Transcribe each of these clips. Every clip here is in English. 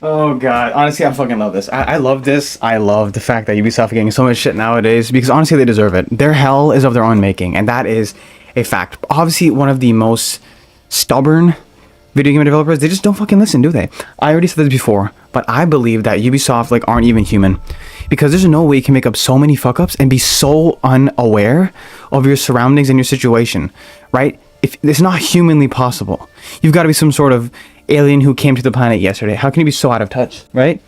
Oh god, honestly, I fucking love this. I love this. I love the fact that Ubisoft are getting so much shit nowadays because honestly, they deserve it. Their hell is of their own making, and that is a fact. Obviously, one of the most stubborn video game developers, they just don't fucking listen, do they? I already said this before, but I believe that Ubisoft like aren't even human because there's no way you can make up so many fuck ups and be so unaware of your surroundings and your situation, right? If it's not humanly possible, you've got to be some sort of alien who came to the planet yesterday. How can you be so out of touch, right?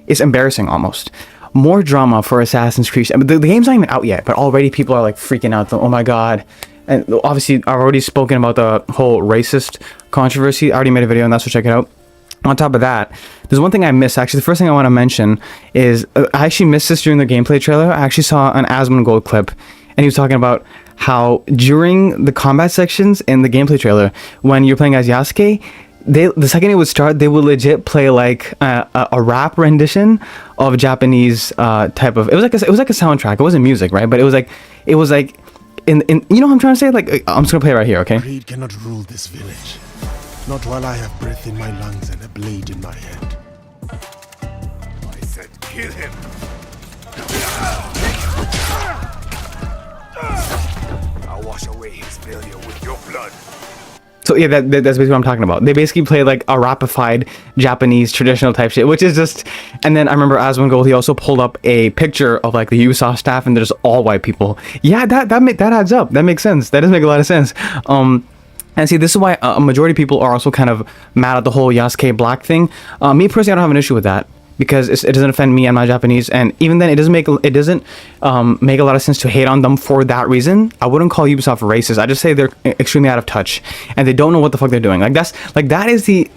It's embarrassing almost. More drama for Assassin's Creed. The game's not even out yet, but already people are like freaking out. Oh my god. And obviously, I've already spoken about the whole racist controversy. I already made a video on that, so check it out. On top of that, there's one thing I missed. Actually, the first thing I want to mention is I actually missed this during the gameplay trailer. I actually saw an Asmongold clip, and he was talking about how during the combat sections in the gameplay trailer, when you're playing as Yasuke, the second it would start, they would legit play like a rap rendition of Japanese type of. It was like a soundtrack. It wasn't music, right? But it was like in you know what I'm trying to say? Like I'm just gonna play it right here, okay? Greed cannot rule this village. Not while I have breath in my lungs and a blade in my hand. I said kill him. I'll wash away his failure with your blood. So yeah, that's basically what I'm talking about. They basically play like a rapified Japanese traditional type shit, which is just. And then I remember Asmongold, he also pulled up a picture of like the Ubisoft staff, and they're just all white people. Yeah, that adds up. That makes sense. That does make a lot of sense. And see, this is why a majority of people are also kind of mad at the whole Yasuke black thing. Me personally, I don't have an issue with that because it doesn't offend me. I'm not Japanese, and even then, it doesn't make a lot of sense to hate on them for that reason. I wouldn't call Ubisoft racist. I just say they're extremely out of touch and they don't know what the fuck they're doing. That is the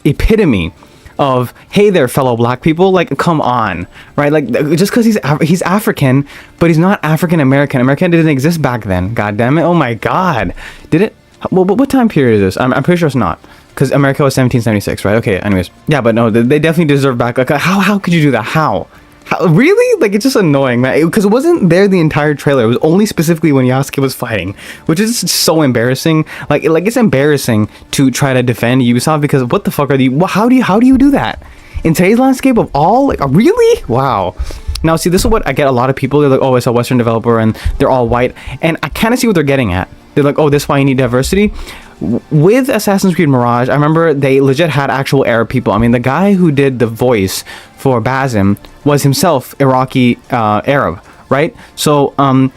epitome of, hey there, fellow black people, like, come on, right? Like, just because he's African, but he's not African American. American didn't exist back then. God damn it! Oh my god, did it? Well, what time period is this? I'm pretty sure it's not, because America was 1776, right? Okay, anyways, yeah, but no, they definitely deserve back. Like, how could you do that? How really? Like, it's just annoying, man, because it wasn't there the entire trailer. It was only specifically when Yasuke was fighting, which is so embarrassing. Like it's embarrassing to try to defend Ubisoft, because what the fuck are you? How do you do that in today's landscape of all? Like, really? Wow. Now, see, this is what I get a lot of people. They're like, oh, it's a Western developer and they're all white, and I kind of see what they're getting at. They're like, oh, this is why you need diversity. With Assassin's Creed Mirage, I remember they legit had actual Arab people. I mean, the guy who did the voice for Basim was himself Iraqi Arab, right? So, and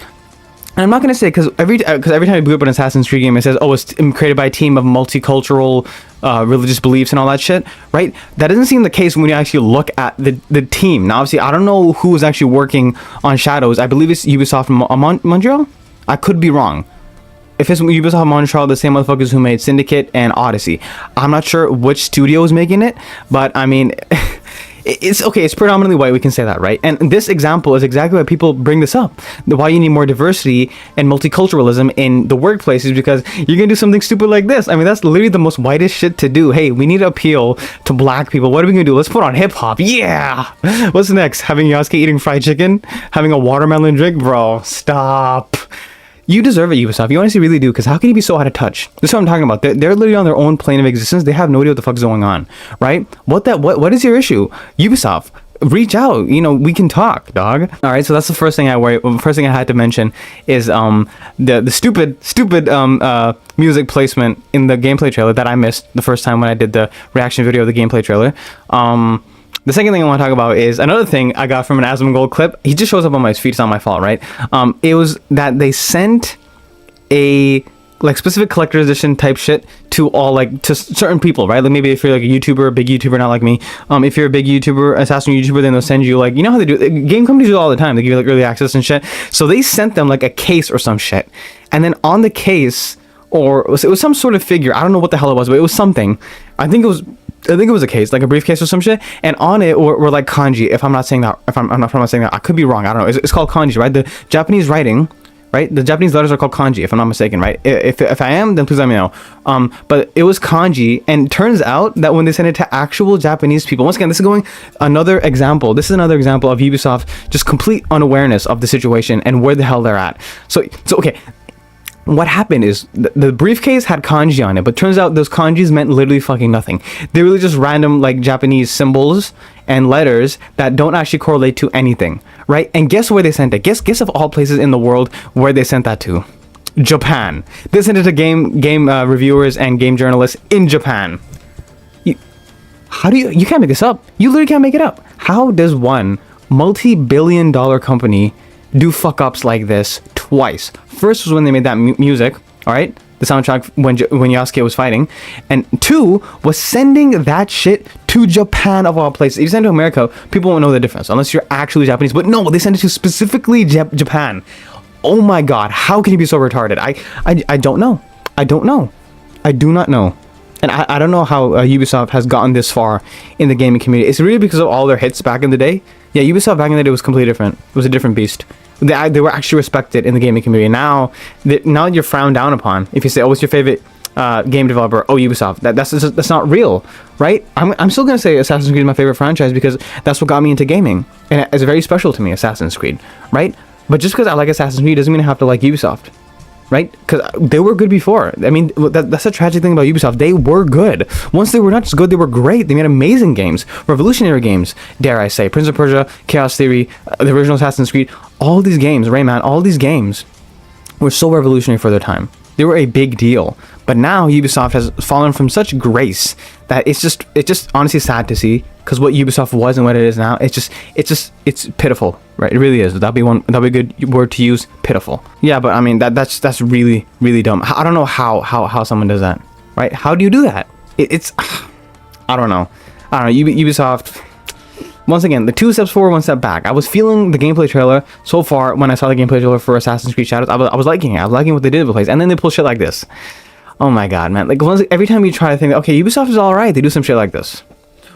I'm not gonna say because every time you boot up an Assassin's Creed game, it says, oh, it's created by a team of multicultural religious beliefs and all that shit, right? That doesn't seem the case when you actually look at the team. Now, obviously, I don't know who was actually working on Shadows. I believe it's Ubisoft Montreal. I could be wrong. If it's Ubisoft Montreal, the same motherfuckers who made Syndicate and Odyssey. I'm not sure which studio is making it, but I mean, it's okay. It's predominantly white. We can say that, right? And this example is exactly why people bring this up. Why you need more diversity and multiculturalism in the workplaces, because you're gonna do something stupid like this. I mean, that's literally the most whitest shit to do. Hey, we need to appeal to black people. What are we gonna do? Let's put on hip hop. Yeah. What's next? Having Yasuke eating fried chicken? Having a watermelon drink? Bro, stop. You deserve it, Ubisoft. You honestly really do, because how can you be so out of touch? This is what I'm talking about. They're literally on their own plane of existence. They have no idea what the fuck's going on, right? What is your issue? Ubisoft, reach out. You know, we can talk, dog. All right, so that's the first thing first thing I had to mention is the stupid music placement in the gameplay trailer that I missed the first time when I did the reaction video of the gameplay trailer. The second thing I want to talk about is another thing I got from an Asmongold clip. He just shows up on my feed. It's not my fault, right? It was that they sent a like specific collector's edition type shit to all, like, to certain people, right? Like, maybe if you're like a YouTuber, a big YouTuber, not like me. If you're a big YouTuber, Assassin YouTuber, then they'll send you, like, you know how they do. Game companies do it all the time. They give you like early access and shit. So they sent them like a case or some shit, and then on the case, or it was some sort of figure. I don't know what the hell it was, but it was something. I think it was a case, like a briefcase or some shit, and on it were like kanji. If I'm not saying that, if I'm not saying that, I could be wrong. I don't know. It's called kanji, right? The Japanese writing, right? The Japanese letters are called kanji, if I'm not mistaken, right? If I am, then please let me know. But it was kanji, and turns out that when they sent it to actual Japanese people, once again, this is another example. This is another example of Ubisoft just complete unawareness of the situation and where the hell they're at. So okay. what happened is the briefcase had kanji on it, but turns out those kanjis meant literally fucking nothing. They really just random like Japanese symbols and letters that don't actually correlate to anything, right? And guess where they sent it? Guess of all places in the world where they sent that to? Japan. They sent it to game reviewers and game journalists in Japan. How do you can't make this up. You literally can't make it up. How does one multi-billion-dollar company do fuck-ups like this twice? First was when they made that music, all right? The soundtrack when Yasuke was fighting. And two was sending that shit to Japan of all places. If you send it to America, people won't know the difference unless you're actually Japanese. But no, they sent it to specifically Japan. Oh my god, how can you be so retarded? I don't know. I don't know. I do not know. And I don't know how Ubisoft has gotten this far in the gaming community. It's really because of all their hits back in the day. Yeah, Ubisoft back in the day was completely different. It was a different beast. They were actually respected in the gaming community. Now you're frowned down upon if you say, "Oh, what's your favorite game developer?" "Oh, Ubisoft." That's not real, right? I'm still gonna say Assassin's Creed is my favorite franchise because that's what got me into gaming, and it's very special to me, Assassin's Creed, right? But just because I like Assassin's Creed doesn't mean I have to like Ubisoft. Right? Because they were good before. I mean, that's a tragic thing about Ubisoft. They were good. Once they were not just good, they were great. They made amazing games, revolutionary games, dare I say. Prince of Persia, Chaos Theory, the original Assassin's Creed, all these games, Rayman, all these games were so revolutionary for their time. They were a big deal. But now Ubisoft has fallen from such grace that it's just honestly sad to see, because what Ubisoft was and what it is now, it's pitiful, right? It really is. That'd be a good word to use, pitiful. Yeah, but I mean that's really, really dumb. I don't know how someone does that, right? How do you do that? It's I don't know. Ubisoft. Once again, the 2 steps forward, 1 step back. I was feeling the gameplay trailer so far. When I saw the gameplay trailer for Assassin's Creed Shadows, I was liking it. I was liking what they did with the place, and then they pull shit like this. Oh my god, man! Like every time you try to think, okay, Ubisoft is all right, they do some shit like this.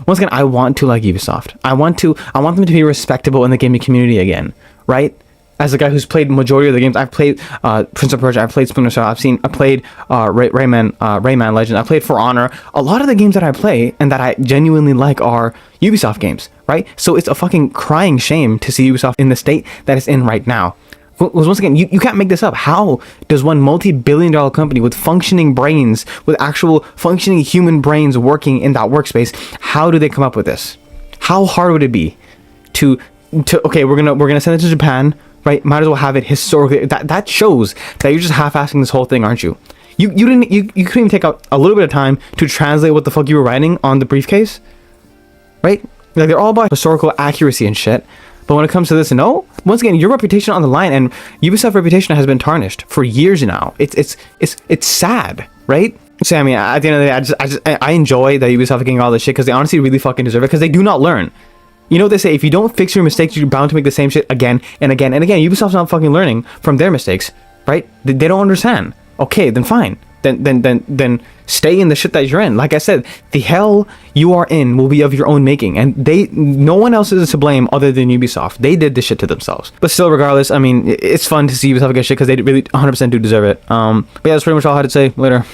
Once again, I want to like Ubisoft. I want them to be respectable in the gaming community again, right? As a guy who's played majority of the games, I've played Prince of Persia, I've played Splinter Cell, I played Rayman Legends, I played For Honor. A lot of the games that I play and that I genuinely like are Ubisoft games, right? So it's a fucking crying shame to see Ubisoft in the state that it's in right now. Once again, you can't make this up. How does one multi-billion-dollar company with functioning brains, with actual functioning human brains working in that workspace, how do they come up with this? How hard would it be to okay, we're gonna send it to Japan, right? Might as well have it historically. That shows that you're just half-assing this whole thing, aren't you? You couldn't even take out a little bit of time to translate what the fuck you were writing on the briefcase, right? Like, they're all about historical accuracy and shit. But when it comes to this, no. Once again, your reputation on the line, and Ubisoft's reputation has been tarnished for years now. It's sad, right? So I mean, at the end of the day, I enjoy that Ubisoft are getting all this shit because they honestly really fucking deserve it, because they do not learn. You know what they say? If you don't fix your mistakes, you're bound to make the same shit again and again and again. Ubisoft's not fucking learning from their mistakes, right? They don't understand. Okay, then fine. Then stay in the shit that you're in. Like I said, the hell you are in will be of your own making, and no one else is to blame other than Ubisoft. They did this shit to themselves. But still, regardless, I mean, it's fun to see Ubisoft get shit because they really 100% do deserve it. But yeah, that's pretty much all I had to say. Later.